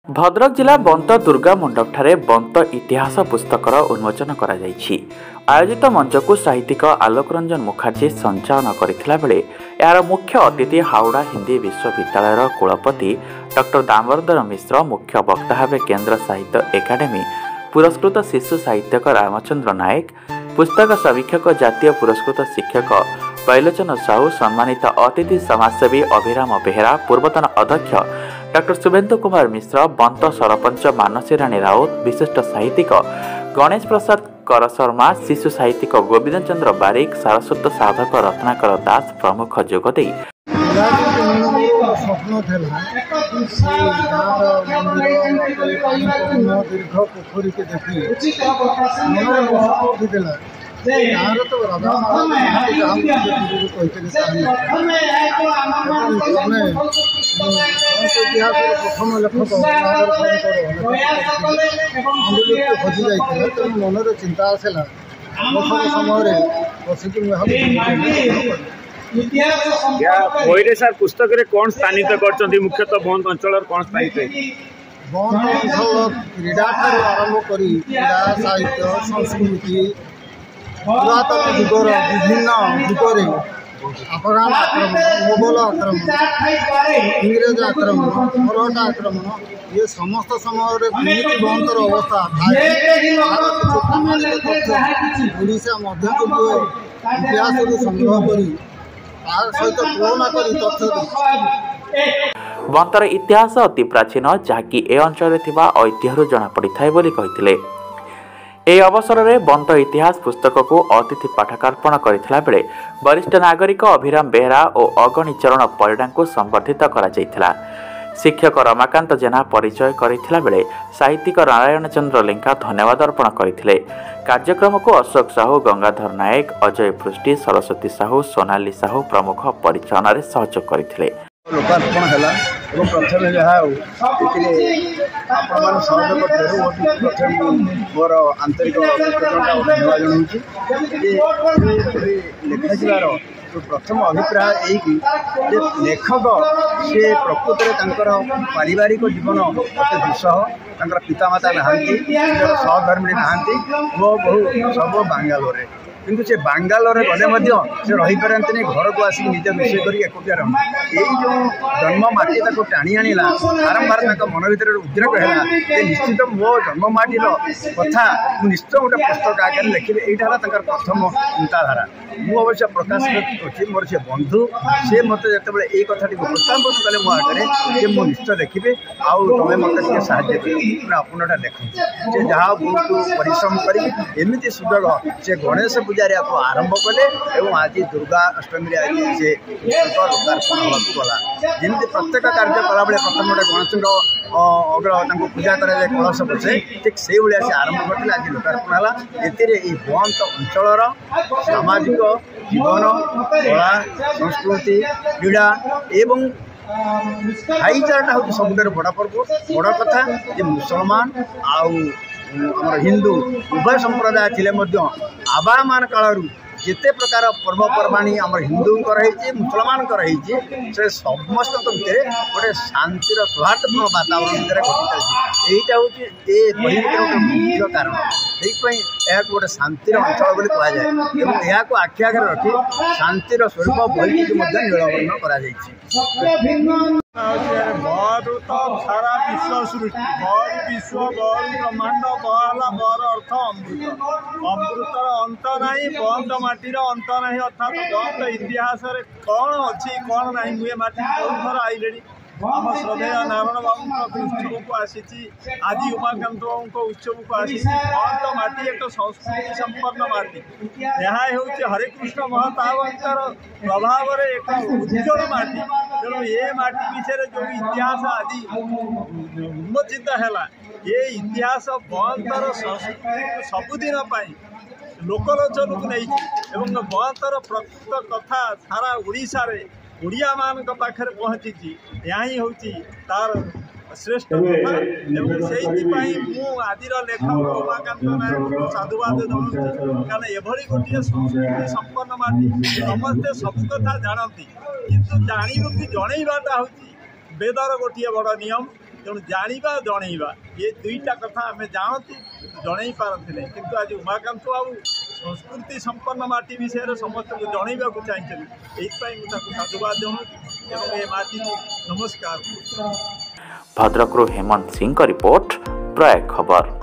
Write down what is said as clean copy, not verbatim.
भद्रक जिला बंत दुर्गा मंडप ठारे बंत इतिहास पुस्तकर उन्मोचन करा जायछि। आयोजित मंच को साहित्यिक आलोक रंजन मुखर्जी संचालन करथिला बेले यार मुख्य अतिथि हावड़ा हिंदी विश्वविद्यालय कुलपति डॉक्टर दामोदर मिश्र, मुख्य वक्ता भाव केन्द्र साहित्य एकाडेमी पुरस्कृत शिशु साहित्यक रामचंद्र नायक, पुस्तक समीक्षक जातीय पुरस्कृत शिक्षक बैलोचन साहू, सम्मानित अतिथि समाजसेवी अभिराम बेहेरा, पूर्वतन अध्यक्ष डॉक्टर शुभेन्दु कुमार मिश्र, बंत सरपंच मानसी राणी राउत, विशिष्ट साहित्यिक गणेश प्रसाद कर शर्मा, शिशु साहित्यिक गोविंद चंद्र बारिक, सारस्वत साधक रत्नाकर दास प्रमुख जोगदे स्वप्न दीर्घ पोखरी के देखी यार तो राजा इतिहास प्रथम लेखक खोजी जाइए तो मन चिंता आसला समय बही सर पुस्तक कौन स्थानित कर मुख्यतः बंद अंचल कौन स्थानित बंद अंचल क्रीड़ा आरंभ कर क्रीड़ा साहित्य संस्कृति पुरातन जुगर विभिन्न जुगरे अफगान आक्रमण, मोगल आक्रमण, इंग्रेज आक्रमण, मराठा आक्रमण ये समस्त समय बंतर अवस्था ओडिशा मध्ययुगीय इतिहास संग्रह कर सहित तुलना कर तथ्य बंतर इतिहास अति प्राचीन जहाँकि ए अंचल ऐतिह्य जना पड़ता है। ଏହି ଅବସରରେ ବନ୍ତ ଇତିହାସ ପୁସ୍ତକକୁ ଅତିଥି ପାଠକାର୍ପଣ କରିଥିଲା ବେଳେ ବରିଷ୍ଠ ନାଗରିକ ଅଭିରାମ ବେହେରା ଓ ଅଗଣୀ ଚରଣ ପରିଡ଼ାଙ୍କୁ ସମ୍ବର୍ଦ୍ଧିତ କରାଯାଇଥିଲା। ଶିକ୍ଷକ ରମାକାନ୍ତ ଜେନା ପରିଚୟ କରିଥିଲା ବେଳେ ସାହିତ୍ୟିକ ନାରାୟଣ ଚନ୍ଦ୍ର ଲେଙ୍କା ଧନ୍ୟବାଦ ଅର୍ପଣ କରିଥିଲେ। କାର୍ଯ୍ୟକ୍ରମକୁ ଅଶୋକ ସାହୁ, ଗଙ୍ଗାଧର ନାୟକ, ଅଜୟ ପୃଷ୍ଟି, ସରସ୍ୱତୀ ସାହୁ, सोनाली साहू प्रमुख परिचालनाରେ ସହଯୋଗ କରିଥିଲେ। लोकार्पण है प्रथम जहाँ आपण सहयोग प्रथम मोर आंतरिक धन्यवाद लिखार जो प्रथम अभिप्राय यही लेखक से प्रकृत में पारिवारिक जीवन अति दुस्सह पितामाता नहांती सहधर्मिणी नहांती मो बहु सब बांगालोर किंतु से बांगालोर गले से रही पारती घर को आसिक निजे रोषे कर एकुटिया रही जो जन्म माटी टाणी आणला बारंबार मन भर उद्रेक है निश्चित मो जन्ममाटी कथा निश्चय गोटे पुस्तक आगे लिखे यहाँ प्रथम चिंताधारा मु अवश्य प्रकाश कर मोर से बंधु से मत जो ये कथा उपस्थापन कले मो आगे मु निश्चय लिखे आउ तुम मत साहय कर आपटा देख से जहाँ बहुत परिश्रम करमती सुजोग से गणेश पूजा आरंभ कले आज दुर्गा अष्टमी आज से लोकार्पण होगा जमी प्रत्येक कार्य कला बेले प्रथम गोटे गणेश अग्र पूजा कराए कलश बसे ठीक से भाया से आरंभ करते आज लोकार्पण है। बंत अंचल सामाजिक जीवन कला संस्कृति क्रीड़ा एवं भाईचारा हूँ सब बड़ा पर्व बड़ कथा जे मुसलमान आम हिंदू उभय संप्रदाय थिले आबामान कालू जिते प्रकार पर्वपर्वाणी आम हिंदू मुसलमान से समस्त भितर गोटे शांतिर सौहार्दपूर्ण वातावरण भितर घटी चलती यहाँ हूँ मुख्य कारण से गोटे शांतिर अंचल बोली कहुए यहाँ आखि आगे रखी शांतिर स्वरूप बही नीलबर्ण कर सारा विश्व सृष्टि बर विश्व बर ब्रह्मांड बहाला बर अर्थ अमृत अमृतर अंत नहीं बंद माटीर अंत नहीं अर्थात बंद इतिहास कौन अच्छी कौन ना मुझे माटी बहुत थर आईले आम श्रद्धेय नारायण बाबू उत्सव को आसी आज उमाकांत बाबू उत्सव को आसी बंद माटी एक संस्कृति संपन्न माटी यहाँ हूँ हरिकृष्ण महताबंकर प्रभाव एक उज्जवल माटी तेणु ये माटी विषय जो इतिहास आज उन्मोचित है ये इतिहास बंतर संस्कृति सबुदिन लोकलोचन को नहीं बंतर प्रकृत कथा सारा ओडिशा रे ओडिया मान पाखे पहुँची यहाँ हूँ तार श्रेष्ठ कथा आज लेखक उमाकांत नायक साधुवाद जनाऊँ कारण एभली गोटे संस्कृति संपन्न माटी समस्ते सब कथा जानती किंतु जानवर कि जनईवाटा हूँ वेदर गोटे बड़ नियम तेणु जाना जनइबा ये दुईटा कथा आम जानती जन पारती नहीं किंतु आज उमाकांत बाबू संस्कृति संपन्न माटी विषय समस्त को जनइबा को चाहिए ये साधुवाद जनाऊँ एवं ये माटी नमस्कार। भद्रकरू हेमंत सिंह का रिपोर्ट प्रयाग खबर।